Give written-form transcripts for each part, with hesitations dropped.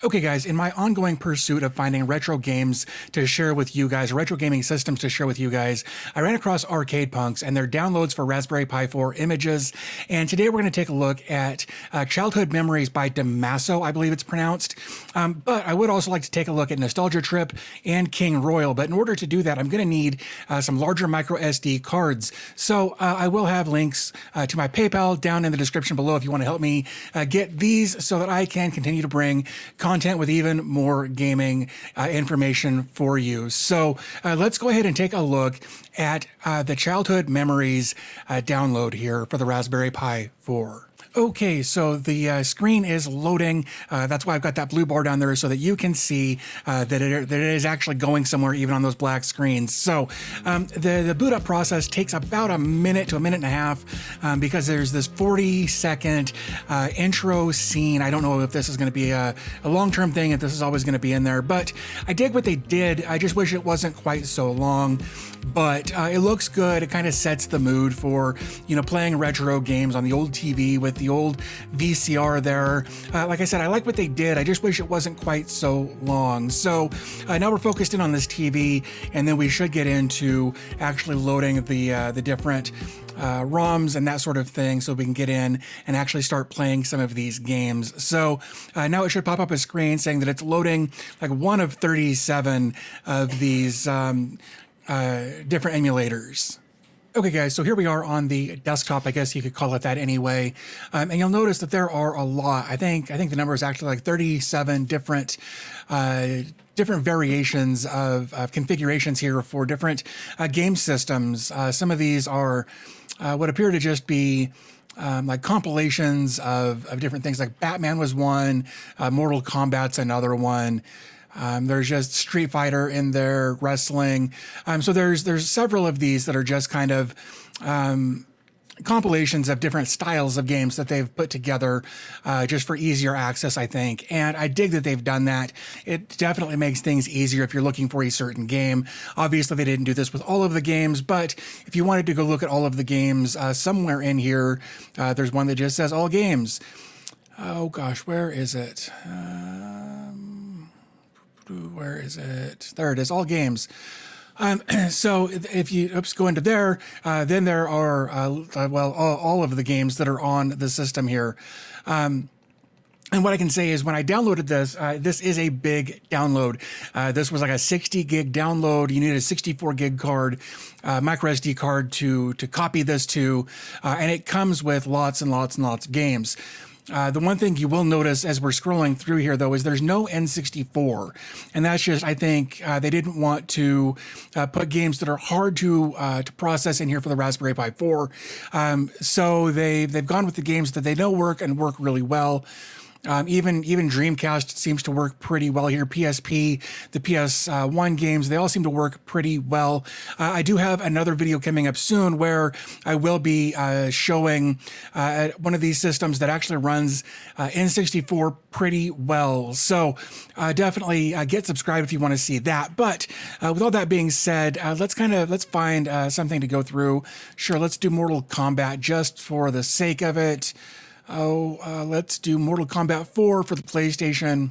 Okay guys, in my ongoing pursuit of finding retro games to share with you guys, retro gaming systems to share with you guys, I ran across Arcade Punks and their downloads for Raspberry Pi 4 images. And today we're going to take a look at Childhood Memories by Damaso, I believe it's pronounced. But I would also like to take a look at Nostalgia Trip and King Royal. But in order to do that, I'm going to need some larger micro SD cards. So I will have links to my PayPal down in the description below if you want to help me get these so that I can continue to bring content with even more gaming information for you. So let's go ahead and take a look at the Childhood Memories download here for the Raspberry Pi 4. Okay, so the screen is loading. That's why I've got that blue bar down there so that you can see that it is actually going somewhere even on those black screens. So the boot up process takes about a minute to a minute and a half because there's this 40-second intro scene. I don't know if this is going to be a long-term thing, if this is always going to be in there, but I dig what they did. I just wish it wasn't quite so long, but it looks good. It kind of sets the mood for, playing retro games on the old TV with the old VCR there. Like I said, I like what they did. I just wish it wasn't quite so long. So now we're focused in on this TV, and then we should get into actually loading the different ROMs and that sort of thing so we can get in and actually start playing some of these games. So now it should pop up a screen saying that it's loading like one of 37 of these different emulators. Okay guys, so here we are on the desktop, I guess you could call it that anyway. And you'll notice that there are a lot. I think the number is actually like 37 different variations of configurations here for different game systems. Some of these are what appear to just be like compilations of different things. Like Batman was one, Mortal Kombat's another one. There's just Street Fighter in there, wrestling. So there's several of these that are just kind of compilations of different styles of games that they've put together just for easier access, I think. And I dig that they've done that. It definitely makes things easier if you're looking for a certain game. Obviously, they didn't do this with all of the games, but if you wanted to go look at all of the games, somewhere in here, there's one that just says all games. Oh gosh, where is it? Where is it? There it is, all games. So if you go into there, then there are, all of the games that are on the system here. And what I can say is when I downloaded this, this is a big download. This was like a 60 gig download. You need a 64 gig card, micro SD card to copy this to, and it comes with lots and lots and lots of games. The one thing you will notice as we're scrolling through here, though, is there's no N64. And that's just, I think, they didn't want to put games that are hard to process in here for the Raspberry Pi 4. So they've gone with the games that they know work and work really well. Even Dreamcast seems to work pretty well here. PSP, the PS1 games, they all seem to work pretty well. I do have another video coming up soon where I will be showing one of these systems that actually runs N64 pretty well. So definitely get subscribed if you want to see that. But with all that being said, let's find something to go through. Sure, let's do Mortal Kombat just for the sake of it. Let's do Mortal Kombat 4 for the PlayStation.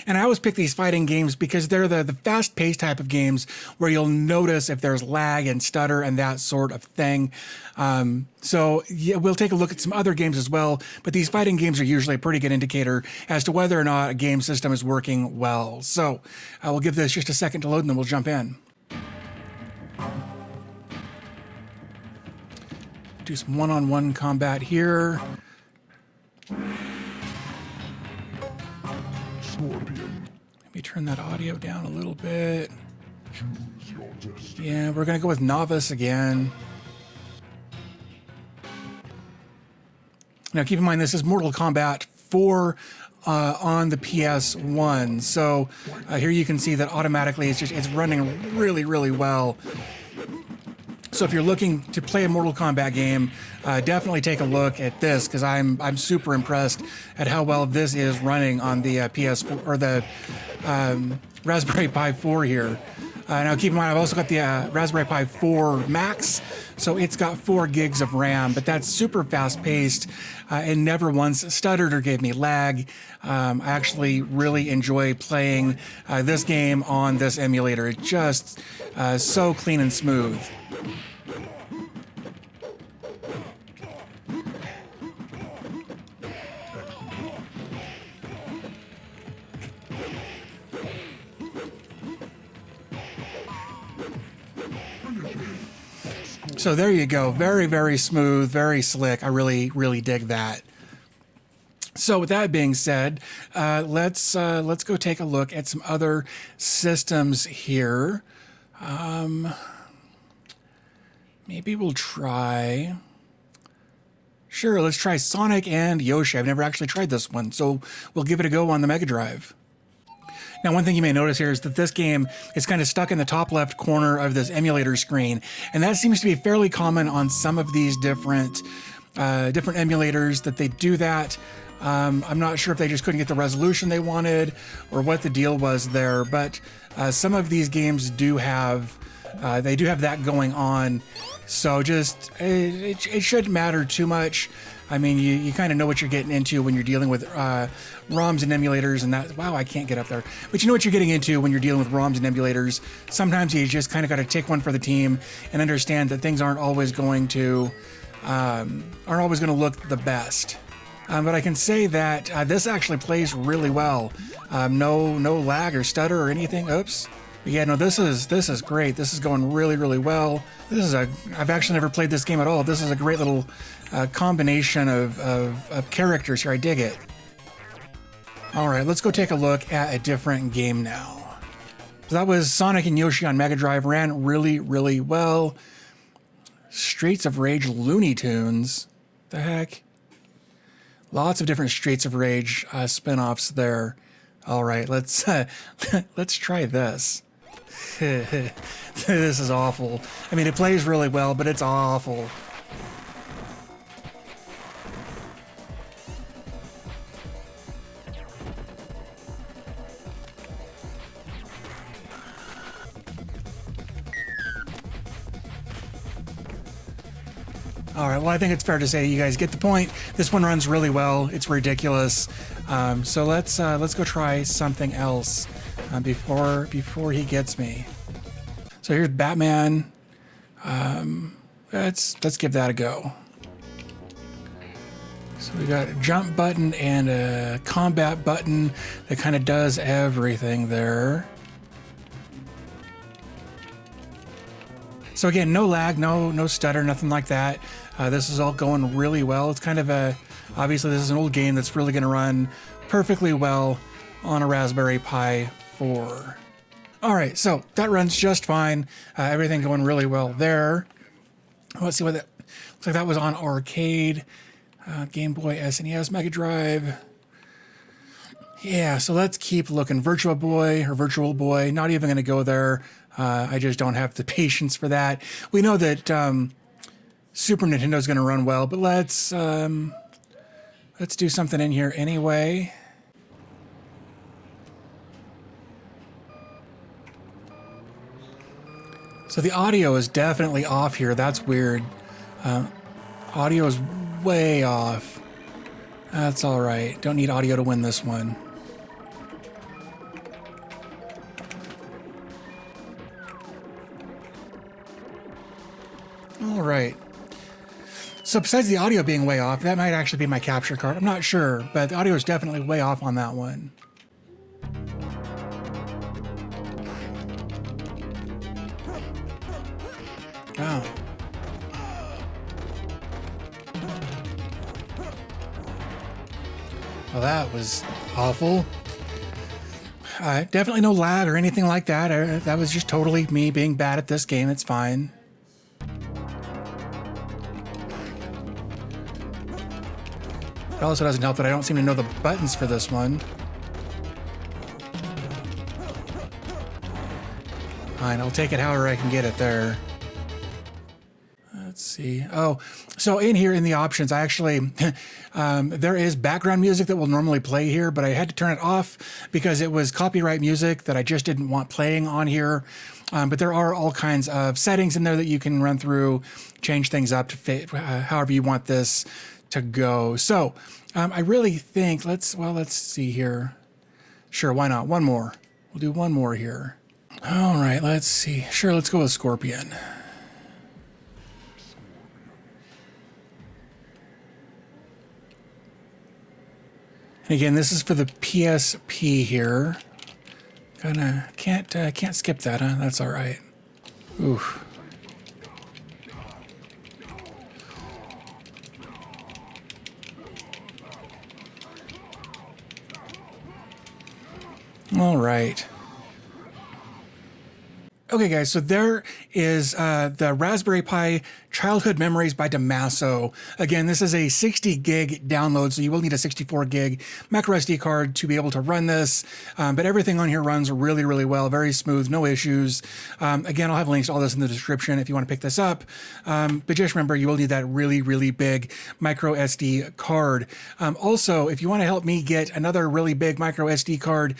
And I always pick these fighting games because they're the fast-paced type of games where you'll notice if there's lag and stutter and that sort of thing. So yeah, we'll take a look at some other games as well, but these fighting games are usually a pretty good indicator as to whether or not a game system is working well. So I will give this just a second to load and then we'll jump in. Do some one-on-one combat here. Let me turn that audio down a little bit. Yeah, we're gonna go with Novice again. Now keep in mind this is Mortal Kombat 4 on the PS1. So here you can see that automatically it's running really, really well. So if you're looking to play a Mortal Kombat game, definitely take a look at this because I'm super impressed at how well this is running on the PS4 or the Raspberry Pi 4 here. Now keep in mind, I've also got the Raspberry Pi 4 Max, so it's got 4 gigs of RAM, but that's super fast paced and never once stuttered or gave me lag. I actually really enjoy playing this game on this emulator. It's just so clean and smooth. So there you go. Very, very smooth, very slick. I really, really dig that. So with that being said, let's go take a look at some other systems here. Maybe we'll try... Sure, let's try Sonic and Yoshi. I've never actually tried this one, so we'll give it a go on the Mega Drive. Now, one thing you may notice here is that this game is kind of stuck in the top left corner of this emulator screen, and that seems to be fairly common on some of these different emulators that they do that. I'm not sure if they just couldn't get the resolution they wanted or what the deal was there, but some of these games do have that going on. So just it shouldn't matter too much. I mean, you kind of know what you're getting into when you're dealing with ROMs and emulators, and that, wow, I can't get up there. But you know what you're getting into when you're dealing with ROMs and emulators. Sometimes you just kind of got to take one for the team and understand that things aren't always going to look the best. But I can say that this actually plays really well. No lag or stutter or anything. Oops. But yeah, no, this is great. This is going really, really well. I've actually never played this game at all. This is a great little combination of characters here. I dig it. All right, let's go take a look at a different game now. So that was Sonic and Yoshi on Mega Drive. Ran really, really well. Streets of Rage Looney Tunes. The heck? Lots of different Streets of Rage spin-offs there. All right, let's try this. This is awful. I mean, it plays really well, but it's awful. All right, well, I think it's fair to say you guys get the point. This one runs really well. It's ridiculous. So let's go try something else before he gets me. So here's Batman. Let's give that a go. So we got a jump button and a combat button that kind of does everything there. So again, no lag, no stutter, nothing like that. This is all going really well. It's kind of obviously this is an old game that's really going to run perfectly well on a Raspberry Pi 4. All right, so that runs just fine. Everything going really well there. Let's see what that looks like. That was on arcade, Game Boy, SNES, Mega Drive. Yeah, so let's keep looking. Virtual Boy, not even going to go there. I just don't have the patience for that. We know that Super Nintendo is going to run well, but let's do something in here anyway. So the audio is definitely off here. That's weird. Audio is way off. That's all right. Don't need audio to win this one. All right. So besides the audio being way off, that might actually be my capture card. I'm not sure, but the audio is definitely way off on that one. Oh. Well, that was awful. Definitely no lag or anything like that. That was just totally me being bad at this game. It's fine. It also doesn't help that I don't seem to know the buttons for this one. Fine, I'll take it however I can get it there. Let's see. Oh, so in here in the options, I actually, there is background music that will normally play here, but I had to turn it off because it was copyright music that I just didn't want playing on here. But there are all kinds of settings in there that you can run through, change things up to fit however you want this to go. So I really think, let's see here. Sure, why not? One more. We'll do one more here. All right, let's see. Sure, let's go with Scorpion. And again, this is for the PSP here. Can't skip that, huh? That's all right. Oof. All right. Okay, guys, so there is the Raspberry Pi Childhood Memories by Damaso. Again, this is a 60 gig download, so you will need a 64 gig micro SD card to be able to run this. But everything on here runs really, really well, very smooth, no issues. Again, I'll have links to all this in the description if you want to pick this up. But just remember, you will need that really, really big micro SD card. Also, if you want to help me get another really big micro SD card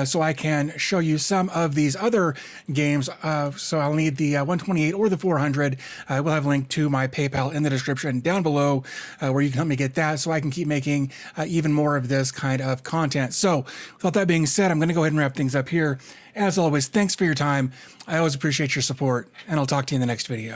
so I can show you some of these other games, so I'll need the 128 or the 400. We'll have a link to my PayPal in the description down below where you can help me get that so I can keep making even more of this kind of content. So with all that being said, I'm going to go ahead and wrap things up here. As always, thanks for your time. I always appreciate your support, and I'll talk to you in the next video.